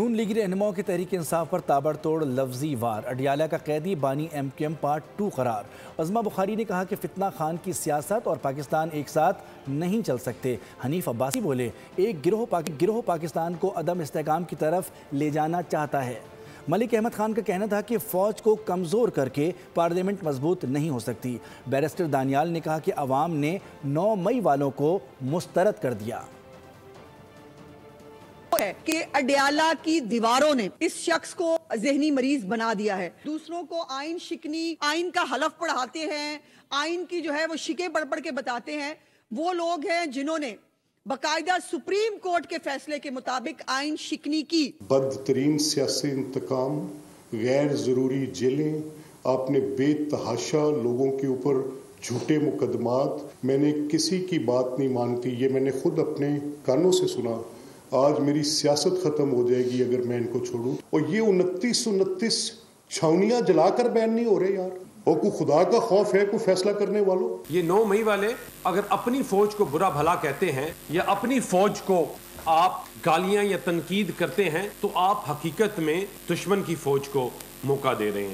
نون لیگی رہنماؤں کی تحریک انصاف پر تابڑتوڑ لفظی وار، اڈیالہ کا قیدی بانی MQM پارٹ 2 قرار۔ عظمہ بخاری نے کہا کہ فتنہ خان کی سیاست اور پاکستان ایک ساتھ نہیں چل سکتے۔ حنیف عباسی بولے ایک گروہ پاکستان کو عدم استحکام کی طرف لے جانا چاہتا ہے۔ ملک احمد خان کا کہنا تھا کہ فوج کو کمزور کر کے پارلیمنٹ مضبوط نہیں ہو سکتی۔ بیرسٹر دانیال نے کہا کہ عوام نے 9 مئی والوں کو مسترد کر دیا کہ اڈیالہ کی دیواروں نے اس شخص کو ذہنی مریض بنا دیا ہے۔ دوسروں کو آئین شکنی، آئین کا حلف پڑھاتے ہیں، آئین کی جو ہے وہ شکیں پڑھ کے بتاتے ہیں۔ وہ لوگ ہیں جنہوں نے باقاعدہ سپریم کورٹ کے فیصلے کے مطابق آئین شکنی کی۔ بدترین سیاسی انتقام، غیر ضروری جیلیں، آپ نے بے تحاشا لوگوں کے اوپر جھوٹے مقدمات۔ میں نے کسی کی بات نہیں مانتی، یہ میں نے خود اپنے کانوں سے سنا۔ آج میری سیاست ختم ہو جائے گی اگر میں ان کو چھوڑوں۔ اور یہ 29 چھاونیاں جلا کر بین نہیں ہو رہے یار، اور کوئی خدا کا خوف ہے کوئی فیصلہ کرنے والوں؟ یہ 9 مئی والے اگر اپنی فوج کو برا بھلا کہتے ہیں یا اپنی فوج کو آپ گالیاں یا تنقید کرتے ہیں تو آپ حقیقت میں دشمن کی فوج کو موقع دے رہے ہیں۔